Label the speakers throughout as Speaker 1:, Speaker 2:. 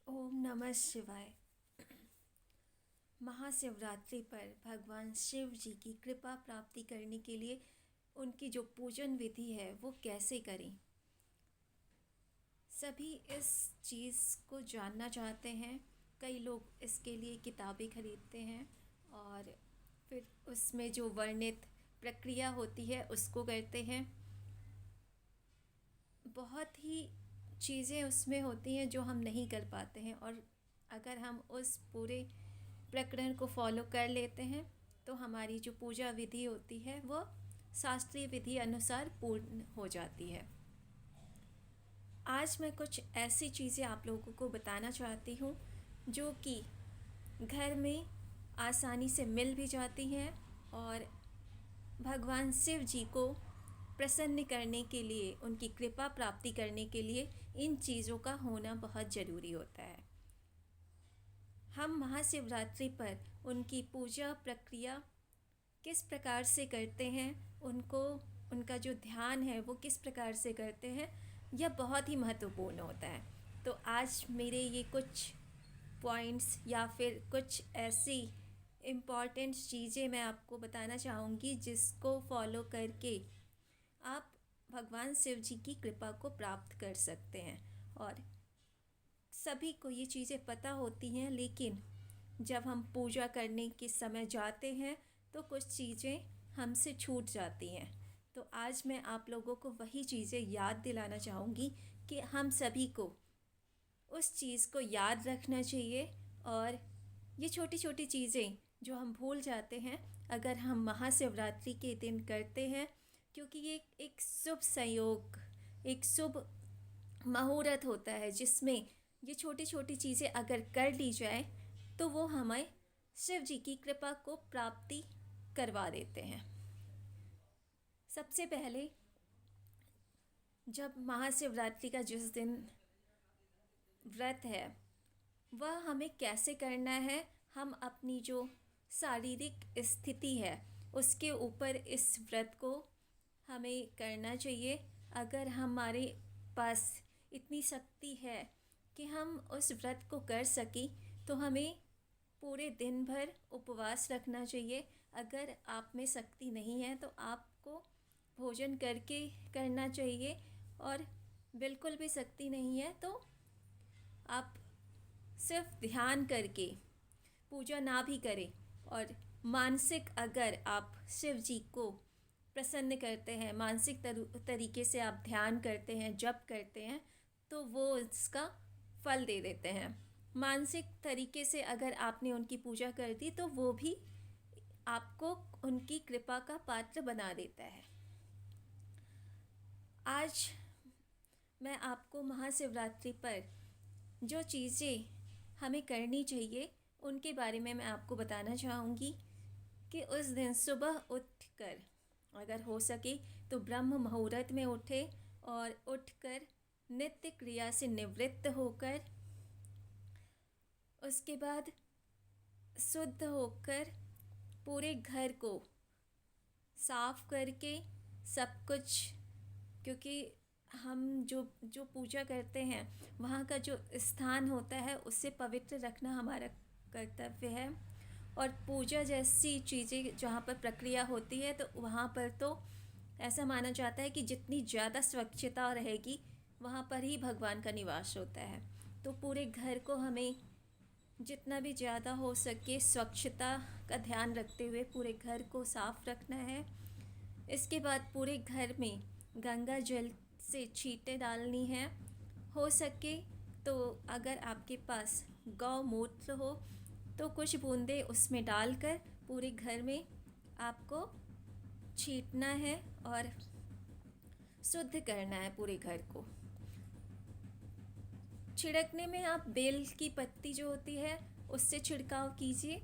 Speaker 1: ओम नमः शिवाय। महाशिवरात्रि पर भगवान शिव जी की कृपा प्राप्ति करने के लिए उनकी जो पूजन विधि है वो कैसे करें, सभी इस चीज़ को जानना चाहते हैं। कई लोग इसके लिए किताबें खरीदते हैं और फिर उसमें जो वर्णित प्रक्रिया होती है उसको करते हैं। बहुत ही चीज़ें उसमें होती हैं जो हम नहीं कर पाते हैं, और अगर हम उस पूरे प्रकरण को फॉलो कर लेते हैं तो हमारी जो पूजा विधि होती है वो शास्त्रीय विधि अनुसार पूर्ण हो जाती है। आज मैं कुछ ऐसी चीज़ें आप लोगों को बताना चाहती हूँ जो कि घर में आसानी से मिल भी जाती हैं, और भगवान शिव जी को प्रसन्न करने के लिए, उनकी कृपा प्राप्ति करने के लिए इन चीज़ों का होना बहुत ज़रूरी होता है। हम महाशिवरात्रि पर उनकी पूजा प्रक्रिया किस प्रकार से करते हैं, उनको उनका जो ध्यान है वो किस प्रकार से करते हैं, यह बहुत ही महत्वपूर्ण होता है। तो आज मेरे ये कुछ पॉइंट्स या फिर कुछ ऐसी इम्पॉर्टेंट चीज़ें मैं आपको बताना चाहूँगी जिसको फॉलो करके आप भगवान शिव जी की कृपा को प्राप्त कर सकते हैं। और सभी को ये चीज़ें पता होती हैं, लेकिन जब हम पूजा करने के समय जाते हैं तो कुछ चीज़ें हमसे छूट जाती हैं। तो आज मैं आप लोगों को वही चीज़ें याद दिलाना चाहूँगी कि हम सभी को उस चीज़ को याद रखना चाहिए। और ये छोटी छोटी चीज़ें जो हम भूल जाते हैं, अगर हम महाशिवरात्रि के दिन करते हैं, क्योंकि ये एक शुभ संयोग, एक शुभ मुहूर्त होता है जिसमें ये छोटी छोटी चीज़ें अगर कर ली जाए तो वो हमें शिव जी की कृपा को प्राप्ति करवा देते हैं। सबसे पहले, जब महाशिवरात्रि का जिस दिन व्रत है वह हमें कैसे करना है, हम अपनी जो शारीरिक स्थिति है उसके ऊपर इस व्रत को हमें करना चाहिए। अगर हमारे पास इतनी शक्ति है कि हम उस व्रत को कर सकें तो हमें पूरे दिन भर उपवास रखना चाहिए। अगर आप में शक्ति नहीं है तो आपको भोजन करके करना चाहिए, और बिल्कुल भी शक्ति नहीं है तो आप सिर्फ ध्यान करके पूजा ना भी करें, और मानसिक अगर आप शिव जी को प्रसन्न करते हैं, मानसिक तरीके से आप ध्यान करते हैं, जप करते हैं, तो वो इसका फल दे देते हैं। मानसिक तरीके से अगर आपने उनकी पूजा कर दी तो वो भी आपको उनकी कृपा का पात्र बना देता है। आज मैं आपको महाशिवरात्रि पर जो चीज़ें हमें करनी चाहिए उनके बारे में मैं आपको बताना चाहूँगी कि उस दिन सुबह उठकर, अगर हो सके तो ब्रह्म मुहूर्त में उठे और उठकर नित्य क्रिया से निवृत्त होकर, उसके बाद शुद्ध होकर पूरे घर को साफ करके सब कुछ, क्योंकि हम जो जो पूजा करते हैं वहाँ का जो स्थान होता है उससे पवित्र रखना हमारा कर्तव्य है। और पूजा जैसी चीज़ें जहाँ पर प्रक्रिया होती है तो वहाँ पर तो ऐसा माना जाता है कि जितनी ज़्यादा स्वच्छता रहेगी वहाँ पर ही भगवान का निवास होता है। तो पूरे घर को हमें जितना भी ज़्यादा हो सके स्वच्छता का ध्यान रखते हुए पूरे घर को साफ रखना है। इसके बाद पूरे घर में गंगा जल से छींटे डालनी है। हो सके तो अगर आपके पास गौमूत्र हो तो कुछ बूंदे उसमें डालकर पूरे घर में आपको छींटना है और शुद्ध करना है पूरे घर को। छिड़कने में आप बेल की पत्ती जो होती है उससे छिड़काव कीजिए,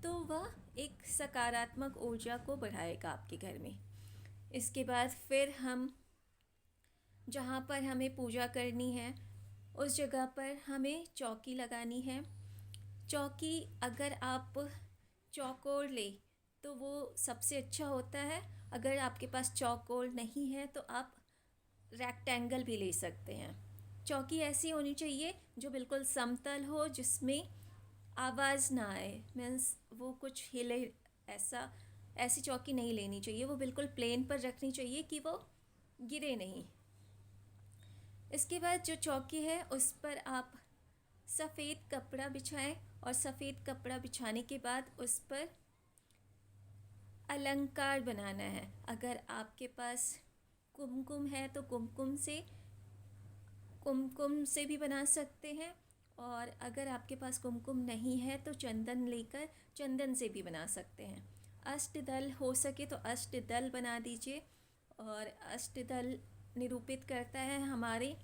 Speaker 1: तो वह एक सकारात्मक ऊर्जा को बढ़ाएगा आपके घर में। इसके बाद फिर हम जहाँ पर हमें पूजा करनी है उस जगह पर हमें चौकी लगानी है। चौकी अगर आप चौकोर ले तो वो सबसे अच्छा होता है। अगर आपके पास चौकोर नहीं है तो आप रेक्टेंगल भी ले सकते हैं। चौकी ऐसी होनी चाहिए जो बिल्कुल समतल हो, जिसमें आवाज़ ना आए, मीन्स वो कुछ हिले, ऐसा ऐसी चौकी नहीं लेनी चाहिए। वो बिल्कुल प्लेन पर रखनी चाहिए कि वो गिरे नहीं। इसके बाद जो चौकी है उस पर आप सफ़ेद कपड़ा बिछाएं और सफ़ेद कपड़ा बिछाने के बाद उस पर अलंकार बनाना है। अगर आपके पास कुमकुम है तो कुमकुम से भी बना सकते हैं, और अगर आपके पास कुमकुम नहीं है तो चंदन लेकर चंदन से भी बना सकते हैं। अष्टदल हो सके तो अष्टदल बना दीजिए। और अष्टदल निरूपित करता है हमारे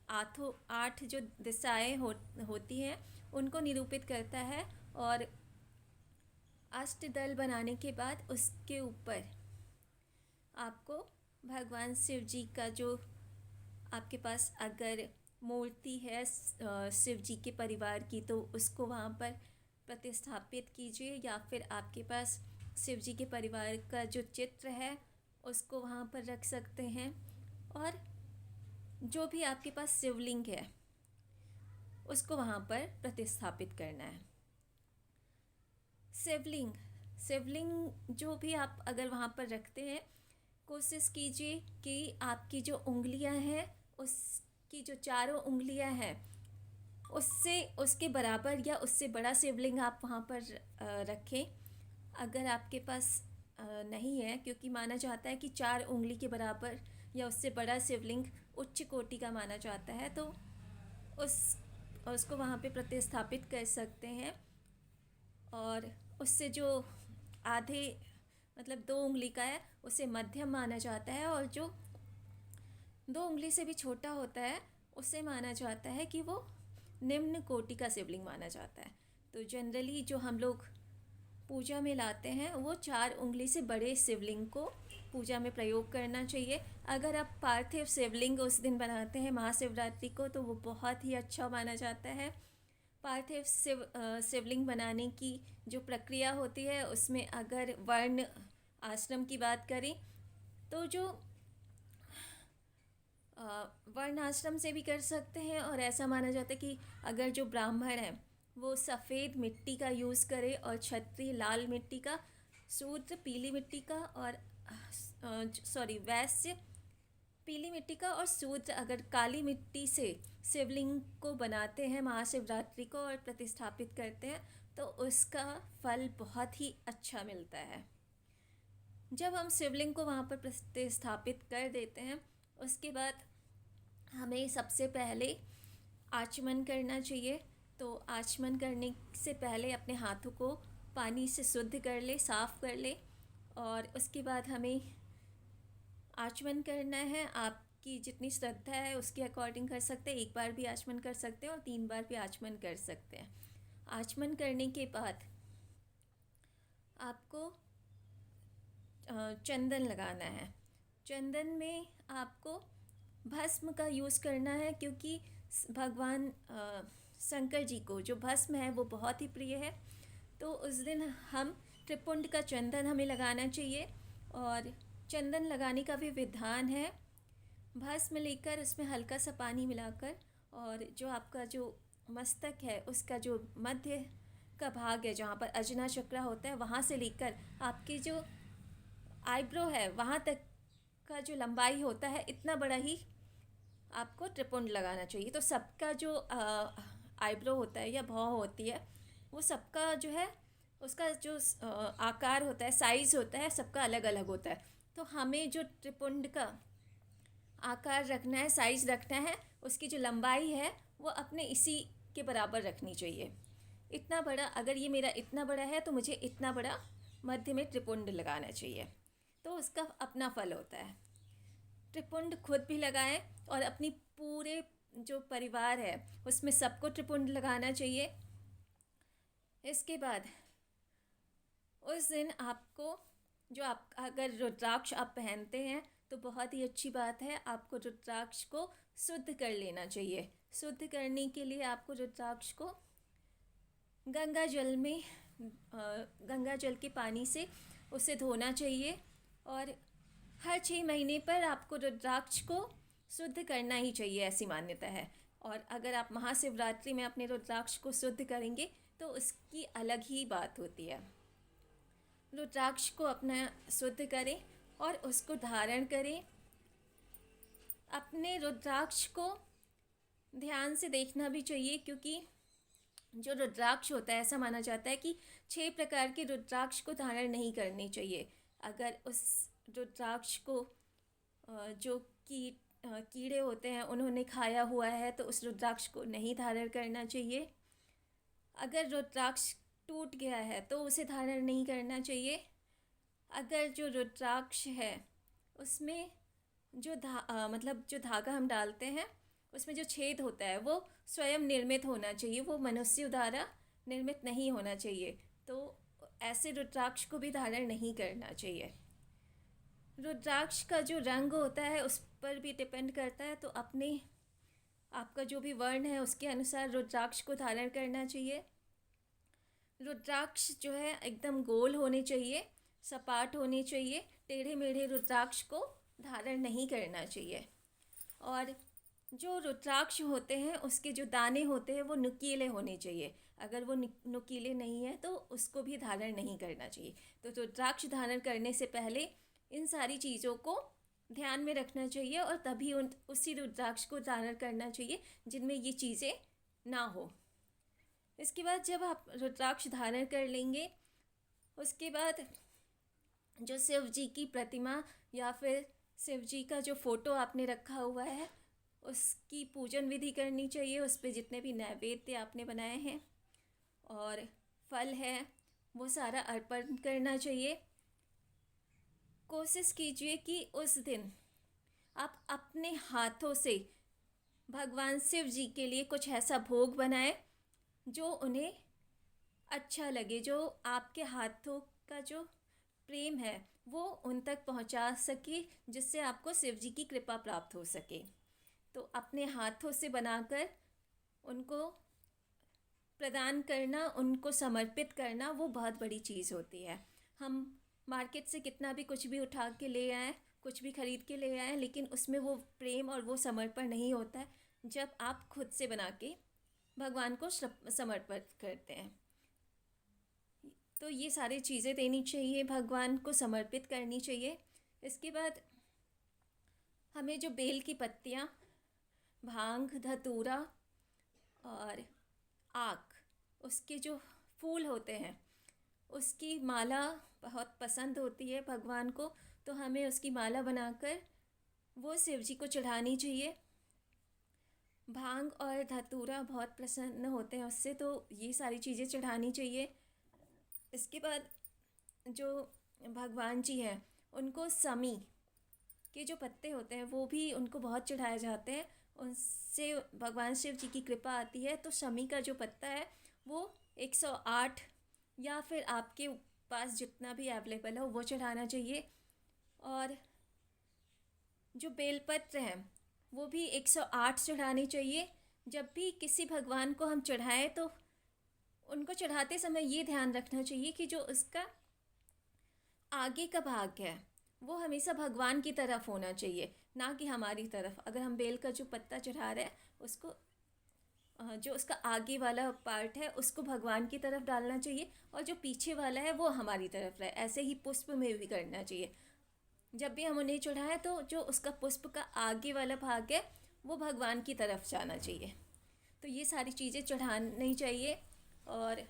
Speaker 1: आठ जो दिशाएं होती हैं उनको निरूपित करता है। और अष्टदल बनाने के बाद उसके ऊपर आपको भगवान शिव जी का जो आपके पास अगर मूर्ति है शिव जी के परिवार की, तो उसको वहाँ पर प्रतिस्थापित कीजिए, या फिर आपके पास शिव जी के परिवार का जो चित्र है उसको वहाँ पर रख सकते हैं। और जो भी आपके पास शिवलिंग है उसको वहाँ पर प्रतिस्थापित करना है। शिवलिंग जो भी आप अगर वहाँ पर रखते हैं, कोशिश कीजिए कि आपकी जो उंगलियां हैं उसकी जो चारों उंगलियां हैं उससे उसके बराबर या उससे बड़ा शिवलिंग आप वहाँ पर रखें। अगर आपके पास नहीं है, क्योंकि माना जाता है कि 4 उंगली के बराबर या उससे बड़ा शिवलिंग उच्च कोटि का माना जाता है, तो उसको वहाँ पे प्रतिस्थापित कर सकते हैं। और उससे जो आधे मतलब 2 उंगली का है उसे मध्यम माना जाता है, और जो 2 उंगली से भी छोटा होता है उसे माना जाता है कि वो निम्न कोटि का शिवलिंग माना जाता है। तो जनरली जो हम लोग पूजा में लाते हैं वो 4 उंगली से बड़े शिवलिंग को पूजा में प्रयोग करना चाहिए। अगर आप पार्थिव शिवलिंग उस दिन बनाते हैं महाशिवरात्रि को, तो वो बहुत ही अच्छा माना जाता है। पार्थिव शिवलिंग बनाने की जो प्रक्रिया होती है उसमें अगर वर्ण आश्रम की बात करें तो जो वर्ण आश्रम से भी कर सकते हैं, और ऐसा माना जाता है कि अगर जो ब्राह्मण है वो सफ़ेद मिट्टी का यूज़ करे और क्षत्रिय लाल मिट्टी का, शूद्र पीली मिट्टी का, और वैश्य पीली मिट्टी का, और शूद्र अगर काली मिट्टी से शिवलिंग को बनाते हैं महाशिवरात्रि को और प्रतिस्थापित करते हैं तो उसका फल बहुत ही अच्छा मिलता है। जब हम शिवलिंग को वहाँ पर प्रतिस्थापित कर देते हैं उसके बाद हमें सबसे पहले आचमन करना चाहिए। तो आचमन करने से पहले अपने हाथों को पानी से शुद्ध कर ले, साफ़ कर ले, और उसके बाद हमें आचमन करना है। आपकी जितनी श्रद्धा है उसके अकॉर्डिंग कर सकते हैं, 1 बार भी आचमन कर सकते हैं और 3 बार भी आचमन कर सकते हैं। आचमन करने के बाद आपको चंदन लगाना है। चंदन में आपको भस्म का यूज़ करना है, क्योंकि भगवान शंकर जी को जो भस्म है वो बहुत ही प्रिय है। तो उस दिन हम त्रिपुंड का चंदन हमें लगाना चाहिए। और चंदन लगाने का भी विधान है, भस्म लेकर उसमें हल्का सा पानी मिलाकर, और जो आपका जो मस्तक है उसका जो मध्य का भाग है जहाँ पर अजना चक्र होता है वहाँ से लेकर आपकी जो आईब्रो है वहाँ तक का जो लंबाई होता है इतना बड़ा ही आपको त्रिपुंड लगाना चाहिए। तो सबका जो आईब्रो होता है या भौं होती है वो सबका जो है उसका जो आकार होता है, साइज़ होता है, सबका अलग अलग होता है। तो हमें जो त्रिपुंड का आकार रखना है, साइज़ रखना है, उसकी जो लंबाई है वो अपने इसी के बराबर रखनी चाहिए। इतना बड़ा, अगर ये मेरा इतना बड़ा है तो मुझे इतना बड़ा मध्य में त्रिपुंड लगाना चाहिए, तो उसका अपना फल होता है। त्रिपुंड खुद भी लगाएं और अपनी पूरे जो परिवार है उसमें सबको त्रिपुंड लगाना चाहिए। इसके बाद उस दिन आपको जो आप अगर रुद्राक्ष आप पहनते हैं तो बहुत ही अच्छी बात है, आपको रुद्राक्ष को शुद्ध कर लेना चाहिए। शुद्ध करने के लिए आपको रुद्राक्ष को गंगा जल के पानी से उसे धोना चाहिए, और हर 6 महीने पर आपको रुद्राक्ष को शुद्ध करना ही चाहिए, ऐसी मान्यता है। और अगर आप महाशिवरात्रि में अपने रुद्राक्ष को शुद्ध करेंगे तो उसकी अलग ही बात होती है। रुद्राक्ष को अपना शुद्ध करें और उसको धारण करें। अपने रुद्राक्ष को ध्यान से देखना भी चाहिए, क्योंकि जो रुद्राक्ष होता है ऐसा माना जाता है कि 6 प्रकार के रुद्राक्ष को धारण नहीं करने चाहिए। अगर उस रुद्राक्ष को जो कीड़े होते हैं उन्होंने खाया हुआ है तो उस रुद्राक्ष को नहीं धारण करना चाहिए। अगर रुद्राक्ष टूट गया है तो उसे धारण नहीं करना चाहिए। अगर जो रुद्राक्ष है उसमें जो जो धागा हम डालते हैं उसमें जो छेद होता है वो स्वयं निर्मित होना चाहिए, वो मनुष्य द्वारा निर्मित नहीं होना चाहिए। तो ऐसे रुद्राक्ष को भी धारण नहीं करना चाहिए। रुद्राक्ष का जो रंग होता है उस पर भी डिपेंड करता है, तो आपका जो भी वर्ण है उसके अनुसार रुद्राक्ष को धारण करना चाहिए। रुद्राक्ष जो है एकदम गोल होने चाहिए, सपाट होने चाहिए। टेढ़े मेढ़े रुद्राक्ष को धारण नहीं करना चाहिए। और जो रुद्राक्ष होते हैं उसके जो दाने होते हैं वो नुकीले होने चाहिए। अगर वो नुकीले नहीं है तो उसको भी धारण नहीं करना चाहिए। तो रुद्राक्ष धारण करने से पहले इन सारी चीज़ों को ध्यान में रखना चाहिए और तभी उसी रुद्राक्ष को धारण करना चाहिए जिनमें ये चीज़ें ना हो। इसके बाद जब आप रुद्राक्ष धारण कर लेंगे, उसके बाद जो शिव जी की प्रतिमा या फिर शिव जी का जो फ़ोटो आपने रखा हुआ है उसकी पूजन विधि करनी चाहिए। उस पर जितने भी नैवेद्य आपने बनाए हैं और फल है वो सारा अर्पण करना चाहिए। कोशिश कीजिए कि उस दिन आप अपने हाथों से भगवान शिव जी के लिए कुछ ऐसा भोग बनाएं जो उन्हें अच्छा लगे, जो आपके हाथों का जो प्रेम है वो उन तक पहुंचा सके, जिससे आपको शिव जी की कृपा प्राप्त हो सके। तो अपने हाथों से बनाकर उनको प्रदान करना, उनको समर्पित करना, वो बहुत बड़ी चीज़ होती है। हम मार्केट से कितना भी कुछ भी उठा के ले आएँ, कुछ भी ख़रीद के ले आएँ, लेकिन उसमें वो प्रेम और वो समर्पण नहीं होता है जब आप खुद से बना के भगवान को समर्पित करते हैं। तो ये सारी चीज़ें देनी चाहिए, भगवान को समर्पित करनी चाहिए। इसके बाद हमें जो बेल की पत्तियाँ, भांग, धतूरा और आक, उसके जो फूल होते हैं उसकी माला बहुत पसंद होती है भगवान को, तो हमें उसकी माला बनाकर वो शिव जी को चढ़ानी चाहिए। भांग और धतूरा बहुत प्रसन्न होते हैं उससे, तो ये सारी चीज़ें चढ़ानी चाहिए। इसके बाद जो भगवान जी हैं उनको समी के जो पत्ते होते हैं वो भी उनको बहुत चढ़ाए जाते हैं, उनसे भगवान शिव जी की कृपा आती है। तो शमी का जो पत्ता है वो 108 या फिर आपके पास जितना भी अवेलेबल हो वो चढ़ाना चाहिए। और जो बेलपत्र हैं वो भी 108 चढ़ाने चाहिए। जब भी किसी भगवान को हम चढ़ाएं तो उनको चढ़ाते समय ये ध्यान रखना चाहिए कि जो उसका आगे का भाग है वो हमेशा भगवान की तरफ होना चाहिए, ना कि हमारी तरफ। अगर हम बेल का जो पत्ता चढ़ा रहे हैं उसको जो उसका आगे वाला पार्ट है उसको भगवान की तरफ डालना चाहिए और जो पीछे वाला है वो हमारी तरफ रहे। ऐसे ही पुष्प में भी करना चाहिए। जब भी हम उन्हें चढ़ाएं तो जो उसका पुष्प का आगे वाला भाग है वो भगवान की तरफ जाना चाहिए। तो ये सारी चीज़ें चढ़ानी चाहिए। और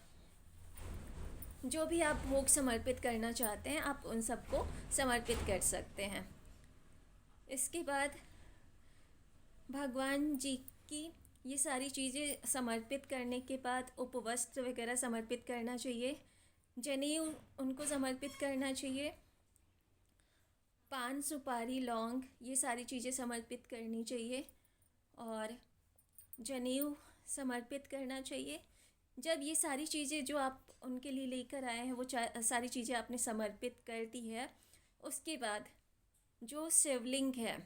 Speaker 1: जो भी आप भोग समर्पित करना चाहते हैं आप उन सबको समर्पित कर सकते हैं। इसके बाद भगवान जी की ये सारी चीज़ें समर्पित करने के बाद उपवस्त्र वगैरह समर्पित करना चाहिए, जनेऊ उनको समर्पित करना चाहिए, पान, सुपारी, लौंग, ये सारी चीज़ें समर्पित करनी चाहिए और जनेऊ समर्पित करना चाहिए। जब ये सारी चीज़ें जो आप उनके लिए लेकर आए हैं वो सारी चीज़ें आपने समर्पित कर दी है, उसके बाद जो शिवलिंग है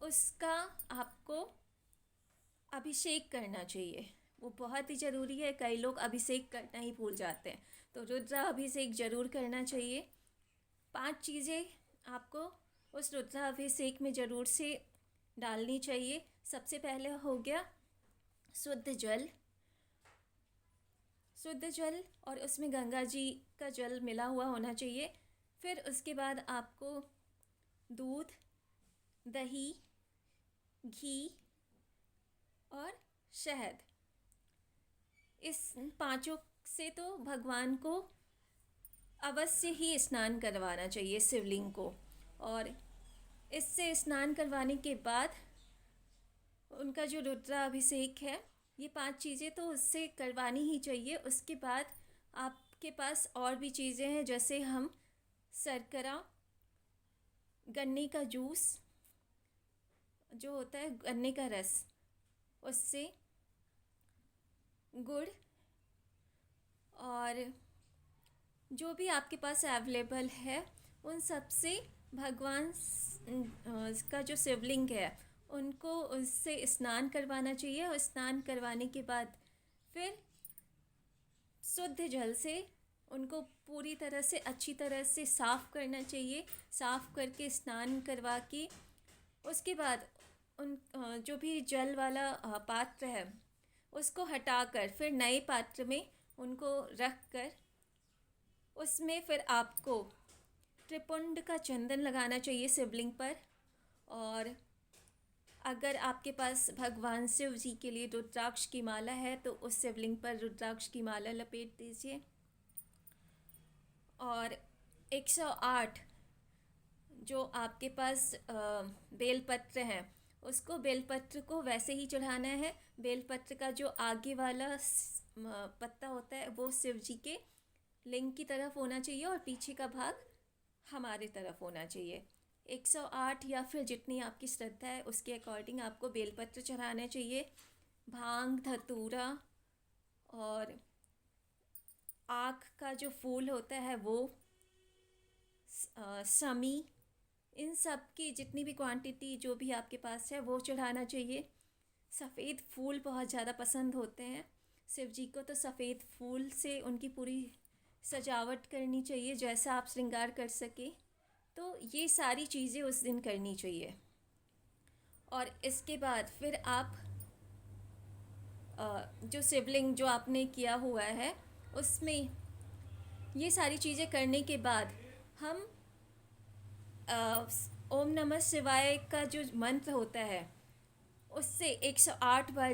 Speaker 1: उसका आपको अभिषेक करना चाहिए। वो बहुत ही ज़रूरी है। कई लोग अभिषेक करना ही भूल जाते हैं, तो रुद्राभिषेक ज़रूर करना चाहिए। 5 चीज़ें आपको उस रुद्राभिषेक में ज़रूर से डालनी चाहिए सबसे पहले हो गया शुद्ध जल। शुद्ध जल और उसमें गंगा जी का जल मिला हुआ होना चाहिए। फिर उसके बाद आपको दूध, दही, घी और शहद, इस पांचों से तो भगवान को अवश्य ही स्नान करवाना चाहिए, शिवलिंग को। और इससे स्नान करवाने के बाद उनका जो रुद्राभिषेक है, ये 5 चीज़ें तो उससे करवानी ही चाहिए। उसके बाद आपके पास और भी चीज़ें हैं, जैसे हम शर्करा, गन्ने का जूस जो होता है, गन्ने का रस, उससे गुड़ और जो भी आपके पास अवेलेबल है उन सब से भगवान का जो शिवलिंग है उनको उससे स्नान करवाना चाहिए। और स्नान करवाने के बाद फिर शुद्ध जल से उनको पूरी तरह से अच्छी तरह से साफ़ करना चाहिए। साफ़ करके स्नान करवा के उसके बाद उन जो भी जल वाला पात्र है उसको हटाकर फिर नए पात्र में उनको रख कर उसमें फिर आपको त्रिपुंड का चंदन लगाना चाहिए शिवलिंग पर। और अगर आपके पास भगवान शिव जी के लिए रुद्राक्ष की माला है तो उस शिवलिंग पर रुद्राक्ष की माला लपेट दीजिए। और 108 जो आपके पास बेलपत्र हैं उसको बेलपत्र को वैसे ही चढ़ाना है। बेलपत्र का जो आगे वाला पत्ता होता है वो शिव जी के लिंग की तरफ होना चाहिए और पीछे का भाग हमारे तरफ होना चाहिए। 108 या फिर जितनी आपकी श्रद्धा है उसके अकॉर्डिंग आपको बेलपत्र चढ़ाना चाहिए। भांग, धतूरा और आँख का जो फूल होता है वो, समी, इन सब की जितनी भी क्वांटिटी जो भी आपके पास है वो चढ़ाना चाहिए। सफ़ेद फूल बहुत ज़्यादा पसंद होते हैं शिव जी को, तो सफ़ेद फूल से उनकी पूरी सजावट करनी चाहिए जैसा आप श्रृंगार कर सके। तो ये सारी चीज़ें उस दिन करनी चाहिए। और इसके बाद फिर आप जो शिवलिंग जो आपने किया हुआ है उसमें ये सारी चीज़ें करने के बाद हम ओम नमः शिवाय का जो मंत्र होता है उससे 108 बार